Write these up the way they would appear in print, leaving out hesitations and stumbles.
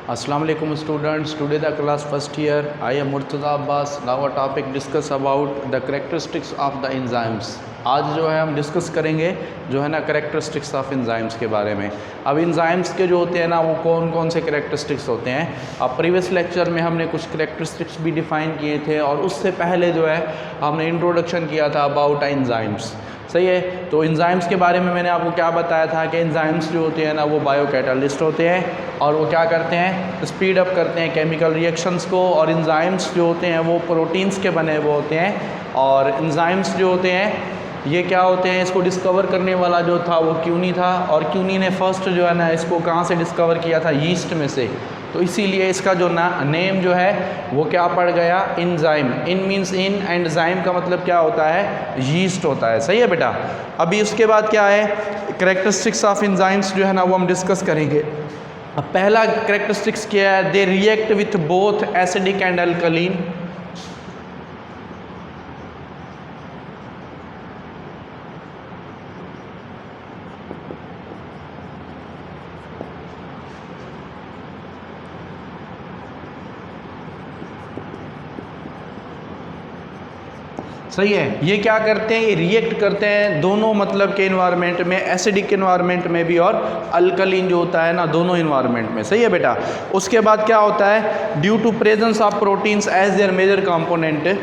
Assalamu alaikum students. Today the class first year. I am Murtaza Abbas. Now our topic discuss about the characteristics of the enzymes. आज जो है हम discuss करेंगे जो है ना करेक्टरिस्टिक्स ऑफ एंजाइम्स के बारे में। अब एंजाइम्स के जो होते हैं ना वो कौन कौन से करेक्टरिस्टिक्स होते हैं। अब प्रीवियस लेक्चर में हमने कुछ करेक्टरिस्टिक्स भी डिफ़ाइन किए थे और उससे पहले जो है हमने इंट्रोडक्शन किया था अबाउट एंजाइम्स। सही है। तो एंजाइम्स के बारे में मैंने आपको क्या बताया था कि एंजाइम्स जो होते हैं ना वो बायो कैटालिस्ट होते हैं और वो क्या करते हैं, स्पीड अप करते हैं केमिकल रिएक्शंस को। और एंजाइम्स जो होते हैं वो प्रोटीन्स के बने हुए होते हैं। और एंजाइम्स जो होते हैं ये क्या होते हैं, इसको डिस्कवर करने वाला जो था वो क्यूनी था। और क्यूनी ने फर्स्ट जो है ना इसको कहाँ से डिस्कवर किया था, यीस्ट में से। तो इसीलिए इसका जो नेम जो है वो क्या पड़ गया, enzyme. In means in and जाइम का मतलब क्या होता है, यीस्ट होता है। सही है बेटा। अभी उसके बाद क्या है, करेक्टरिस्टिक्स ऑफ एंजाइम्स जो है ना वो हम डिस्कस करेंगे। अब पहला करेक्टरिस्टिक्स क्या है, they react with both acidic and alkaline. सही है। ये क्या करते हैं, ये रिएक्ट करते हैं दोनों मतलब के इन्वायरमेंट में, एसिडिक इन्वायरमेंट में भी और अल्कलीन जो होता है ना दोनों इन्वायरमेंट में। सही है बेटा। उसके बाद क्या होता है, due to presence of proteins as their major component.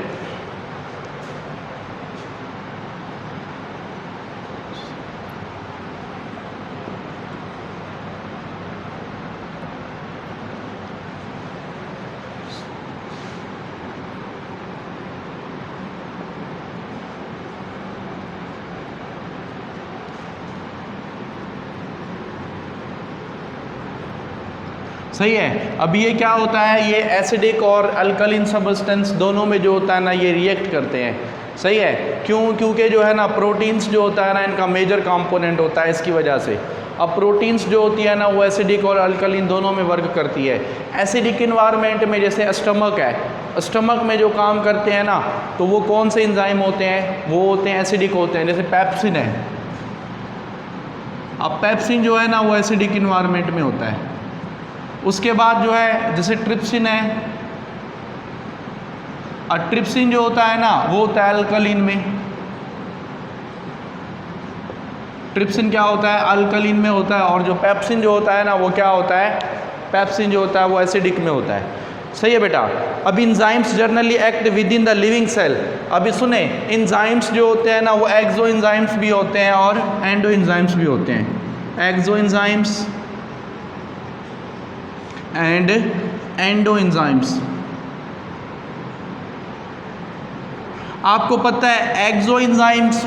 सही है। अब ये क्या होता है, ये एसिडिक और अल्कलीन सब्सटेंस दोनों में जो होता है ना ये रिएक्ट करते हैं। सही है। क्योंकि जो है ना प्रोटीन्स जो होता है ना इनका मेजर कंपोनेंट होता है, इसकी वजह से। अब प्रोटीन्स जो होती है ना वो एसिडिक और अल्कलीन दोनों में वर्क करती है। एसिडिक इन्वायरमेंट में जैसे स्टमक है, स्टमक में जो काम करते हैं ना तो वो कौन से एंजाइम होते हैं, वो होते हैं एसिडिक होते हैं। जैसे पेप्सिन है, अब पेप्सिन जो है ना वो एसिडिक इन्वायरमेंट में होता है। उसके बाद जो है जैसे ट्रिप्सिन है, और ट्रिप्सिन जो होता है ना वो होता है अल्कलीन में। ट्रिप्सिन क्या होता है, अल्कलीन में होता है। और जो पेप्सिन जो होता है ना वो क्या होता है, पेप्सिन जो होता है वो एसिडिक में होता है। सही है बेटा। अब enzymes generally act within the living cell. अभी सुने, एंजाइम्स जो होते हैं ना वो एक्सो एंजाइम्स भी होते हैं और एंडो एंजाइम्स भी होते हैं। Exoenzymes and endoenzymes. आपको पता है exoenzymes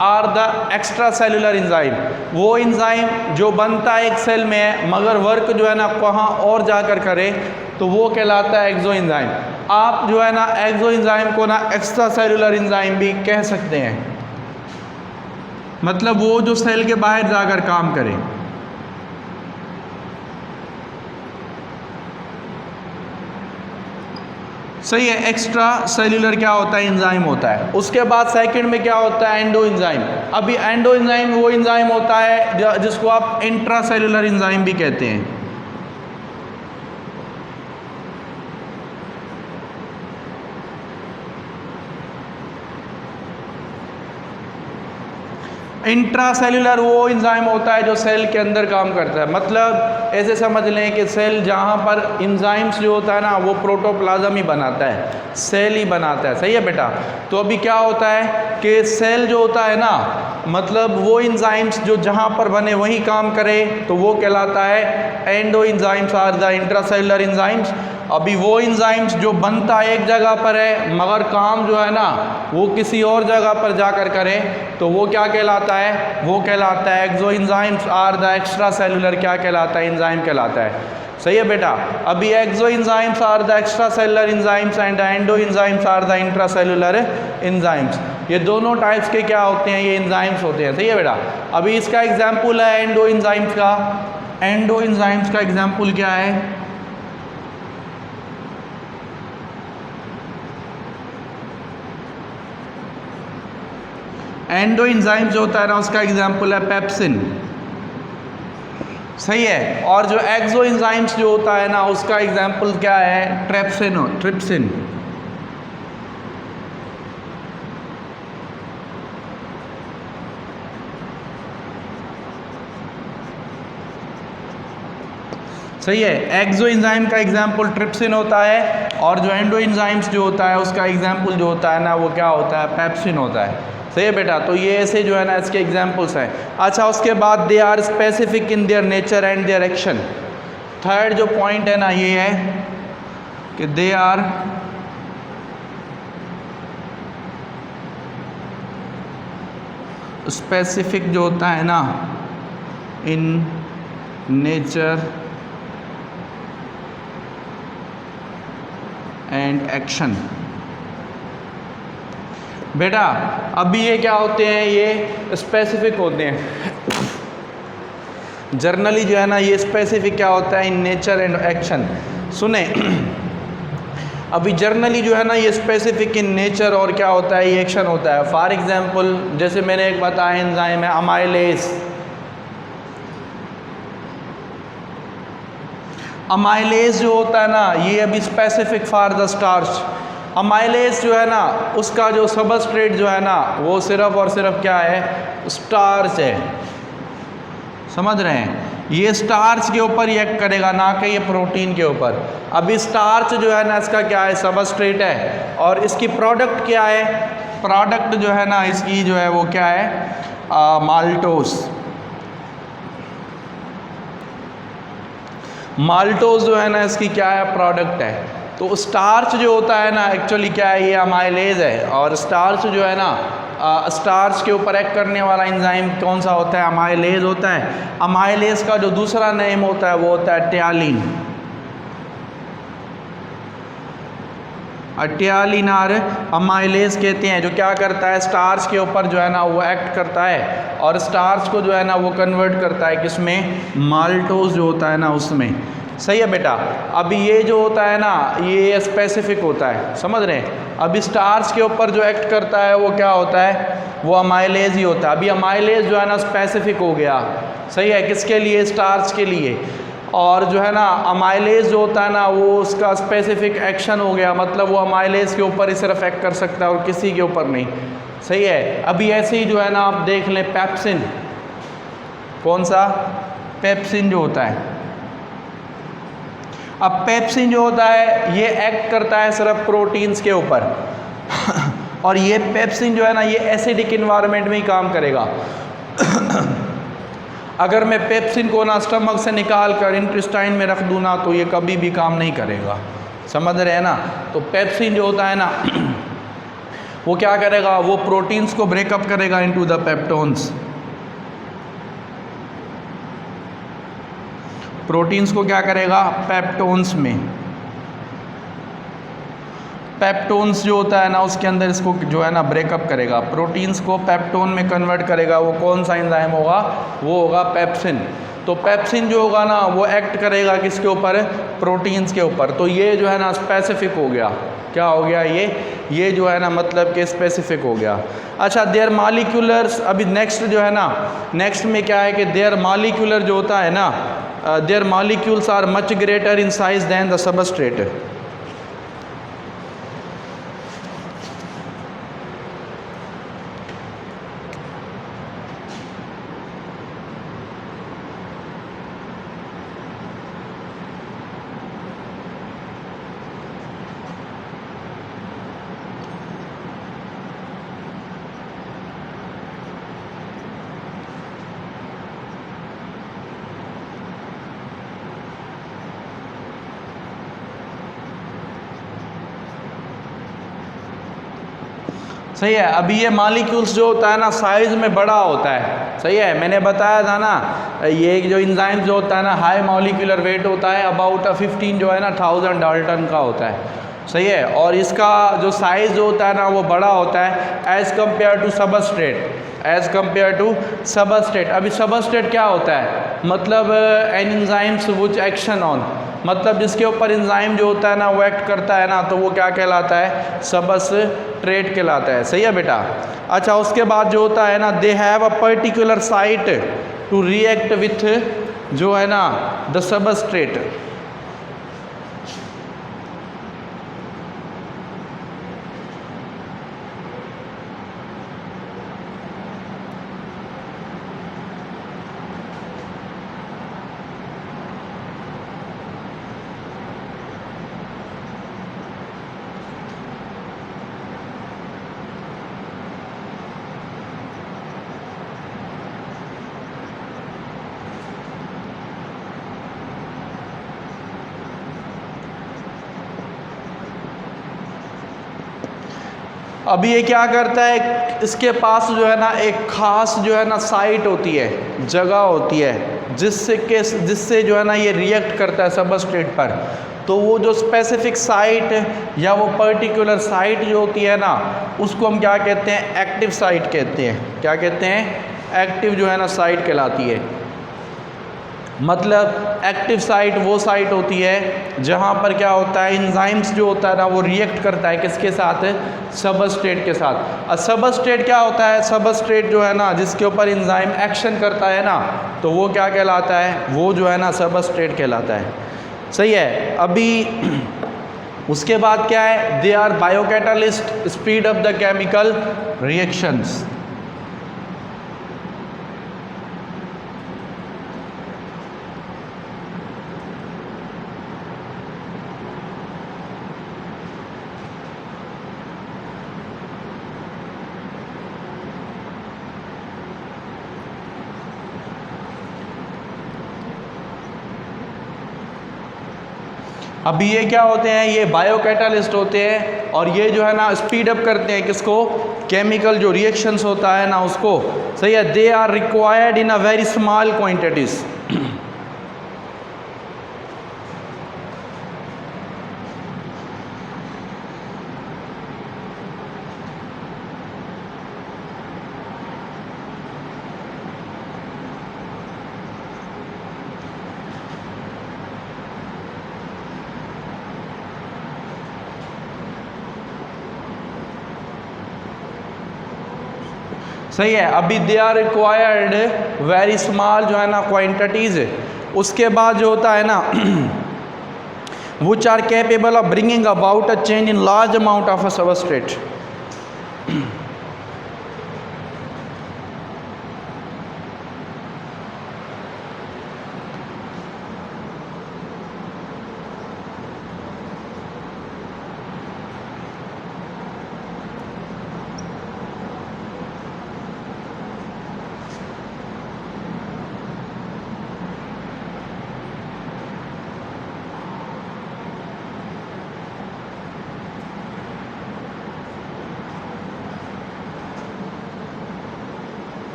are the extracellular enzyme. वो एंजाइम जो बनता है एक सेल में है मगर वर्क जो है ना कहाँ और जाकर करे तो वो कहलाता है एक्सो एंजाइम। आप जो है ना एक्सो एंजाइम को ना एक्स्ट्रा सेलुलर एंजाइम भी कह सकते हैं, मतलब वो जो सेल के बाहर जाकर काम करे। सही है। एक्स्ट्रा सेल्यूलर क्या होता है, एंजाइम होता है। उसके बाद सेकंड में क्या होता है, एंडो एंजाइम। अभी एंडो एंजाइम वो एंजाइम होता है जिसको आप इंट्रा सेल्यूलर एंजाइम भी कहते हैं। इंट्रा सेल्यूलर वो एंजाइम होता है जो सेल के अंदर काम करता है। मतलब ऐसे समझ लें कि सेल जहाँ पर एंजाइम्स जो होता है ना वो प्रोटोप्लाज्म ही बनाता है, सेल ही बनाता है। सही है बेटा। तो अभी क्या होता है कि सेल जो होता है ना मतलब वो एंजाइम्स जो जहाँ पर बने वहीं काम करे तो वो कहलाता है endo enzymes are the intracellular enzymes. अभी वो एंजाइम्स जो बनता एक जगह पर है मगर काम जो है ना वो किसी और जगह पर जाकर करे तो वो क्या कहलाता है, वो कहलाता है exoenzymes are the extracellular क्या कहलाता है, एंजाइम कहलाता है। सही है बेटा। अभी exoenzymes are the extracellular enzymes and endo enzymes are the intracellular enzymes. ये दोनों टाइप्स के क्या होते हैं, ये एंजाइम्स होते हैं। सही है बेटा। अभी इसका एग्जाम्पल है एंडो एंजाइम्स का। एंडो एंजाइम्स का एग्जाम्पल क्या है, एंडो एंजाइम जो होता है ना उसका एग्जाम्पल है पेप्सिन। सही है। और जो एक्सो एंजाइम्स जो होता है ना, उसका एग्जाम्पल क्या है, ट्रिप्सिन। सही है, एक्सो एंजाइम का एग्जाम्पल ट्रिप्सिन होता है, और जो एंडो एंजाइम्स जो होता है उसका एग्जाम्पल जो होता है ना, वो क्या होता है, पेप्सिन होता है। सही है बेटा, तो ये ऐसे जो है ना इसके एग्जाम्पल्स हैं। अच्छा, उसके बाद they are specific in their nature and their action. Third जो पॉइंट है ना ये है कि दे आर स्पेसिफिक जो होता है ना इन नेचर एंड एक्शन। बेटा अभी ये क्या होते हैं, ये स्पेसिफिक होते हैं। जर्नली जो है ना ये स्पेसिफिक क्या होता है, इन नेचर एंड एक्शन। सुने, अभी जर्नली जो है ना ये स्पेसिफिक इन नेचर और क्या होता है, ये एक्शन होता है। फॉर एग्जांपल जैसे मैंने एक बताया एंजाइम है अमाइलेज। अमाइलेज जो होता है ना ये अभी specific for the starch. Amylase जो है ना उसका जो सबस्ट्रेट जो है ना वो सिर्फ और सिर्फ क्या है, स्टार्च है। समझ रहे हैं, ये स्टार्च के ऊपर ये एक्ट करेगा, ना कि ये प्रोटीन के ऊपर। अभी स्टार्च जो है ना इसका क्या है, सबस्ट्रेट है, और इसकी प्रोडक्ट क्या है, प्रोडक्ट जो है ना इसकी जो है वो क्या है, माल्टोस। माल्टोस जो है ना इसकी क्या है, प्रोडक्ट है। तो स्टार्च जो होता है ना एक्चुअली क्या है, ये अमाइलेज है, और स्टार्च जो है ना स्टार्च के ऊपर एक्ट करने वाला एंजाइम कौन सा होता है, अमाइलेज होता है। अमाइलेज का जो दूसरा नेम होता है वो होता है ट्यालिन। ट्यालिन और अमाइलेज कहते हैं, जो क्या करता है, स्टार्च के ऊपर जो है ना वो एक्ट करता है, और स्टार्च को जो है ना वो कन्वर्ट करता है किसमें, माल्टोज जो होता है ना उसमें। सही है बेटा। अभी ये जो होता है ना ये स्पेसिफिक होता है, समझ रहे हैं। अभी स्टार्च के ऊपर जो एक्ट करता है वो क्या होता है, वो अमाइलेज ही होता है। अभी अमाइलेज जो है ना स्पेसिफिक हो गया, सही है, किसके लिए, स्टार्च के लिए। और जो है ना अमाइलेज जो होता है ना वो उसका स्पेसिफिक एक्शन हो गया, मतलब वो अमाइलेज के ऊपर ही सिर्फ एक्ट कर सकता है और किसी के ऊपर नहीं। सही है। अभी ऐसे ही जो है ना आप देख लें पेप्सिन, कौन सा, पेप्सिन जो होता है। अब पेप्सिन जो होता है ये एक्ट करता है सिर्फ प्रोटीन्स के ऊपर और ये पेप्सिन जो है ना ये एसिडिक इन्वायरमेंट में ही काम करेगा। अगर मैं पेप्सिन को ना स्टमक से निकाल कर इंटेस्टाइन में रख दूँ ना तो ये कभी भी काम नहीं करेगा, समझ रहे हैं ना। तो पेप्सिन जो होता है ना वो क्या करेगा, वो प्रोटीन्स को ब्रेकअप करेगा इनटू द पेप्टोन्स। प्रोटीन्स को क्या करेगा, पेप्टोन्स में। पेप्टोन्स जो होता है ना उसके अंदर इसको जो है ना ब्रेकअप करेगा, प्रोटीन्स को पेप्टोन में कन्वर्ट करेगा। वो कौन सा एंजाइम होगा, वो होगा पेप्सिन। तो पेप्सिन जो होगा ना वो एक्ट करेगा किसके ऊपर, प्रोटीन्स के ऊपर। तो ये जो है ना स्पेसिफिक हो गया, क्या हो गया, ये जो है ना मतलब कि स्पेसिफिक हो गया। अच्छा, देयर मॉलिक्यूलर्स, अभी नेक्स्ट जो है ना, नेक्स्ट में क्या है कि देयर मॉलिक्यूलर जो होता है ना, their molecules are much greater in size than the substrate. सही है। अभी ये मॉलिक्यूल्स जो होता है ना साइज़ में बड़ा होता है, सही है। मैंने बताया था ना ये जो एंजाइम जो होता है ना हाई मॉलिक्यूलर वेट होता है, अबाउट 15 जो है ना 1000 डाल्टन का होता है, सही है। और इसका जो साइज़ जो होता है ना वो बड़ा होता है as compare to substrate, as compare to substrate. अभी सबस्ट्रेट क्या होता है, मतलब an enzymes which action on, मतलब जिसके ऊपर एंजाइम जो होता है ना वो एक्ट करता है ना तो वो क्या कहलाता है, सबस्ट्रेट कहलाता है। सही है बेटा। अच्छा, उसके बाद जो होता है ना they have a particular site to react with जो है ना द सबस्ट्रेट, अब ये क्या करता है, इसके पास जो है ना एक ख़ास जो है ना साइट होती है, जगह होती है, जिससे जो है ना ये रिएक्ट करता है सबस्ट्रेट पर। तो वो जो स्पेसिफिक साइट या वो पर्टिकुलर साइट जो होती है ना, उसको हम क्या कहते हैं, एक्टिव साइट कहते हैं। क्या कहते हैं, एक्टिव जो है ना साइट कहलाती है। मतलब एक्टिव साइट वो साइट होती है जहाँ पर क्या होता है, एंजाइम्स जो होता है ना वो रिएक्ट करता है किसके साथ, सबस्ट्रेट के साथ। और सबस्ट्रेट क्या होता है, सबस्ट्रेट जो है ना जिसके ऊपर एंजाइम एक्शन करता है ना, तो वो क्या कहलाता है, वो जो है ना सबस्ट्रेट कहलाता है। सही है। अभी उसके बाद क्या है, they are biocatalyst, speed up the chemical reactions. अभी ये क्या होते हैं, ये बायोकैटालिस्ट होते हैं और ये जो है ना स्पीड अप करते हैं किसको, केमिकल जो रिएक्शंस होता है ना उसको। सही है। They are required in a very small quantities. सही है। अभी they are required very small जो है ना क्वांटिटीज। उसके बाद जो होता है ना which are capable of bringing about a change in large amount of a substrate.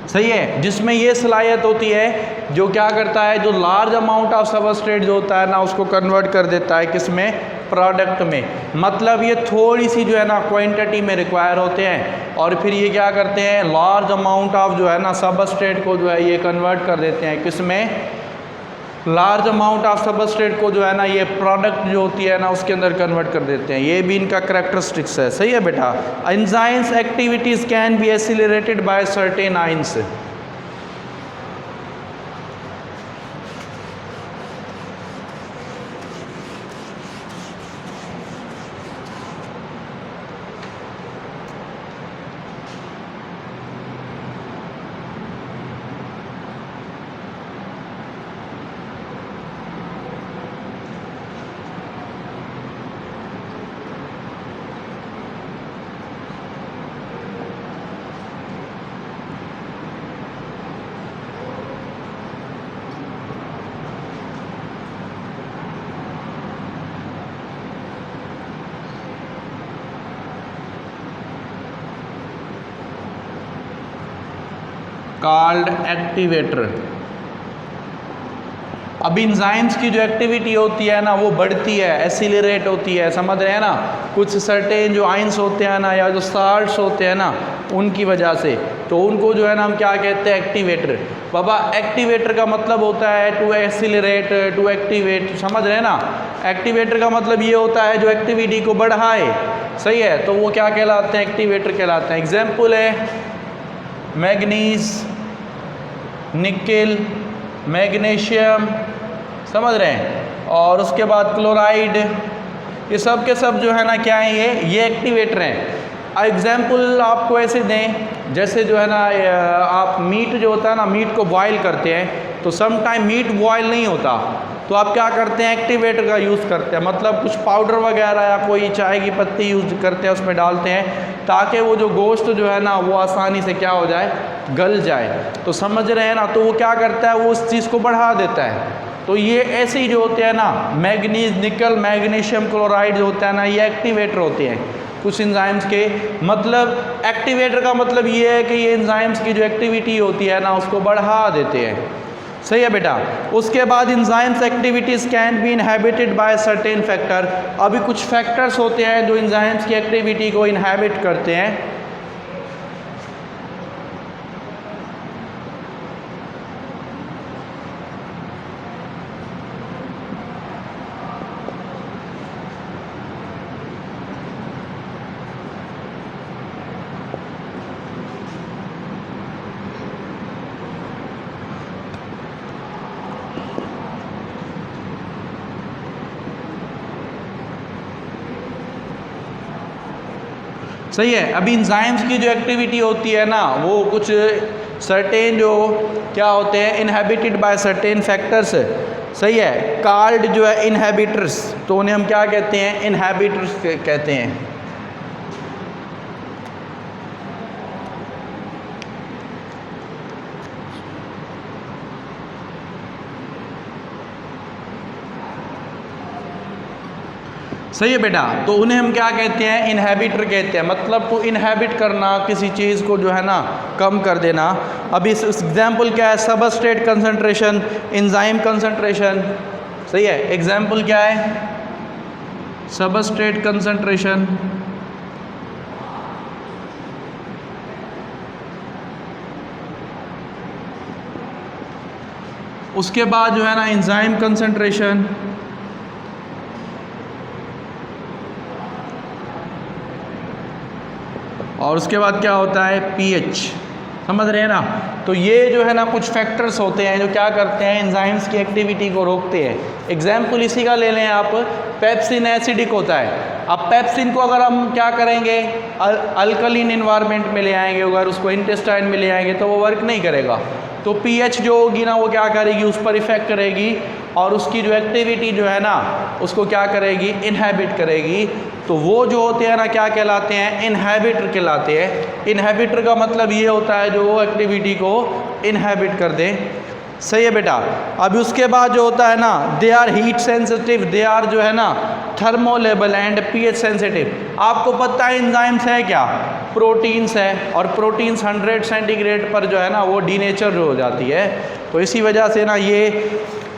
सही है। जिसमें ये सलाहियत होती है, जो क्या करता है, जो लार्ज अमाउंट ऑफ सबस्ट्रेट जो होता है ना उसको कन्वर्ट कर देता है किसमें, प्रोडक्ट में। मतलब ये थोड़ी सी जो है ना क्वांटिटी में रिक्वायर होते हैं और फिर ये क्या करते हैं, लार्ज अमाउंट ऑफ जो है ना सबस्ट्रेट को जो है ये कन्वर्ट कर देते हैं किसमें, लार्ज अमाउंट ऑफ सबस्ट्रेट को जो है ना ये प्रोडक्ट जो होती है ना उसके अंदर कन्वर्ट कर देते हैं। ये भी इनका करैक्टरिस्टिक्स है। सही है बेटा। Enzymes activities can be accelerated by certain ions. Called activator. अब एंजाइम्स की जो एक्टिविटी होती है ना वो बढ़ती है, एसिलरेट होती है, समझ रहे हैं ना। कुछ सर्टेन जो आइंस होते हैं ना या जो साल्ट्स होते हैं ना उनकी वजह से, तो उनको जो है ना हम क्या कहते हैं, एक्टिवेटर। बाबा एक्टिवेटर का मतलब होता है टू एक्सीलरेट, टू एक्टिवेट, समझ रहे हैं ना। एक्टिवेटर का मतलब ये होता है जो एक्टिविटी को बढ़ाए, सही है, तो वो क्या कहलाते हैं, एक्टिवेटर कहलाते हैं। एग्जाम्पल है मैग्नीज, निकेल, मैग्नीशियम, समझ रहे हैं, और उसके बाद क्लोराइड, ये सब के सब जो है ना क्या है, ये एक्टिवेटर हैं। एग्जाम्पल आपको ऐसे दें, जैसे जो है ना आप मीट जो होता है ना, मीट को बॉयल करते हैं, तो सम टाइम मीट बॉयल नहीं होता, तो आप क्या करते हैं, एक्टिवेटर का यूज़ करते हैं, मतलब कुछ पाउडर वगैरह या कोई चाय की पत्ती यूज़ करते हैं, उसमें डालते हैं, ताकि वो जो गोश्त जो है ना वो आसानी से क्या हो जाए, गल जाए। तो समझ रहे हैं ना, तो वो क्या करता है, वो उस चीज़ को बढ़ा देता है। तो ये ऐसे ही जो होते हैं ना, मैग्नीज, निकल, मैग्नीशियम क्लोराइड जो होता है ना, ये एक्टिवेटर होते हैं कुछ एंजाइम्स के। मतलब एक्टिवेटर का मतलब ये है कि ये एंजाइम्स की जो एक्टिविटी होती है ना उसको बढ़ा देते हैं, सही है बेटा। उसके बाद enzymes activities can be inhabited by certain factor. अभी कुछ फैक्टर्स होते हैं जो एंजाइम्स की एक्टिविटी को इनहेबिट करते हैं। सही है। अभी इंजाइम्स की जो एक्टिविटी होती है ना वो कुछ सर्टेन जो क्या होते हैं, इनहेबिटेड बाय सर्टेन फैक्टर्स, सही है, कॉल्ड जो है इनहेबिटर्स, तो उन्हें हम क्या कहते हैं, इनहेबिटर्स कहते हैं। सही है बेटा, तो उन्हें हम क्या कहते हैं, इनहेबिटर कहते हैं। मतलब टू इनहेबिट करना, किसी चीज़ को जो है ना कम कर देना। अभी इस एग्जाम्पल क्या है, सबस्ट्रेट कंसंट्रेशन, एंजाइम कंसंट्रेशन, सही है। एग्जाम्पल क्या है, सबस्ट्रेट कंसंट्रेशन, उसके बाद जो है ना एंजाइम कंसंट्रेशन, और उसके बाद क्या होता है, पीएच, समझ रहे हैं ना। तो ये जो है ना कुछ फैक्टर्स होते हैं जो क्या करते हैं, एंजाइम्स की एक्टिविटी को रोकते हैं। एग्जाम्पल इसी का ले लें आप, पेप्सिन एसिडिक होता है। अब पेप्सिन को अगर हम क्या करेंगे, अल्कलीन इन्वायरमेंट में ले आएंगे, अगर उसको इंटेस्टाइन में ले आएंगे तो वो वर्क नहीं करेगा। तो पीएच जो होगी ना वो क्या करेगी, उस पर इफेक्ट करेगी, और उसकी जो एक्टिविटी जो है ना उसको क्या करेगी, इनहेबिट करेगी। तो वो जो होते हैं ना क्या कहलाते हैं, इनहेबिटर कहलाते हैं। इनहेबिटर का मतलब ये होता है जो एक्टिविटी को इनहेबिट कर दे, सही है बेटा। अभी उसके बाद जो होता है ना, they are heat sensitive, they are जो है ना थर्मोलेबल एंड पीएच सेंसिटिव। आपको पता है एंजाइम्स है क्या, प्रोटीन्स है, और प्रोटीन्स 100 सेंटीग्रेड पर जो है ना वो डीनेचर हो जाती है। तो इसी वजह से ना ये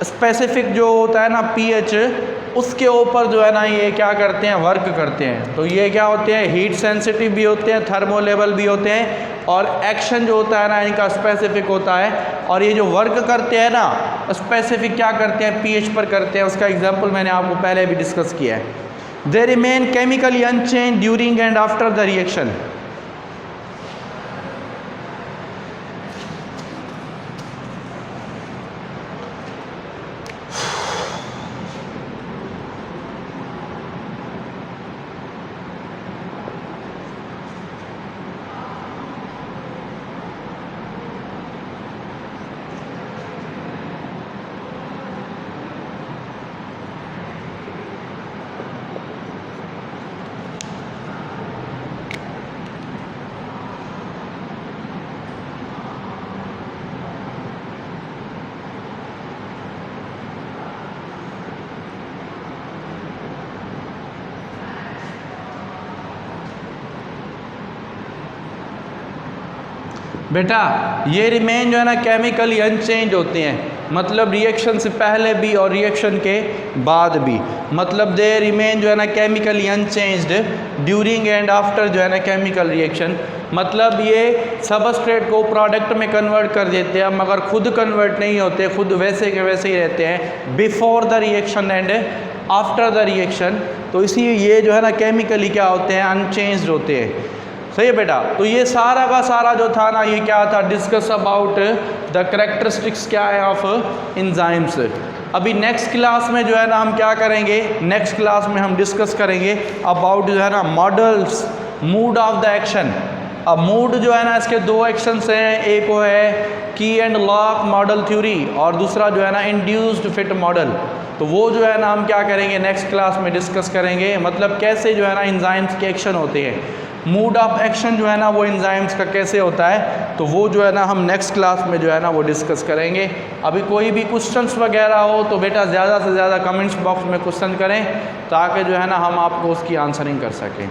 स्पेसिफिक जो होता है ना पीएच, उसके ऊपर जो है ना ये क्या करते हैं, वर्क करते हैं। तो ये क्या होते हैं, हीट सेंसिटिव भी होते हैं, थर्मोलेबल भी होते हैं, और एक्शन जो होता है ना इनका स्पेसिफिक होता है। और ये जो वर्क करते हैं ना स्पेसिफिक क्या करते हैं, पीएच पर करते हैं। उसका एग्जांपल मैंने आपको पहले भी डिस्कस किया है। They remain chemically unchanged during and after the reaction. बेटा ये रिमेन जो है ना केमिकली अनचेंज होते हैं, मतलब रिएक्शन से पहले भी और रिएक्शन के बाद भी। मतलब दे रिमेन जो है ना chemically unchanged during and after जो है ना केमिकल रिएक्शन। मतलब ये सबस्ट्रेट को प्रोडक्ट में कन्वर्ट कर देते हैं, मगर खुद कन्वर्ट नहीं होते, खुद वैसे के वैसे ही रहते हैं before the reaction and after the reaction. तो इसी ये जो है ना केमिकली क्या होते हैं, अनचेंज्ड होते हैं। सही है बेटा। तो ये सारा का सारा जो था ना, ये क्या था, डिस्कस अबाउट द कैरेक्टरिस्टिक्स क्या है ऑफ एंजाइम्स। अभी नेक्स्ट क्लास में जो है ना हम क्या करेंगे, नेक्स्ट क्लास में हम डिस्कस करेंगे अबाउट जो है ना models, mood off the action. अब मूड जो है ना इसके दो एक्शंस हैं, एक वो है की एंड लॉक मॉडल थ्योरी और दूसरा जो है ना इंड्यूस्ड फिट मॉडल। तो वो जो है ना हम क्या करेंगे नेक्स्ट क्लास में डिस्कस करेंगे, मतलब कैसे जो है ना एंजाइम्स के एक्शन होते हैं, मूड ऑफ एक्शन जो है ना वो एंजाइम्स का कैसे होता है। तो वो जो है ना हम नेक्स्ट क्लास में जो है ना वो डिस्कस करेंगे। अभी कोई भी क्वेश्चंस वगैरह हो तो बेटा ज़्यादा से ज़्यादा कमेंट्स बॉक्स में क्वेश्चन करें, ताकि जो है ना हम आपको उसकी आंसरिंग कर सकें।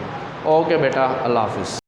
ओके बेटा, अल्लाह हाफिज़।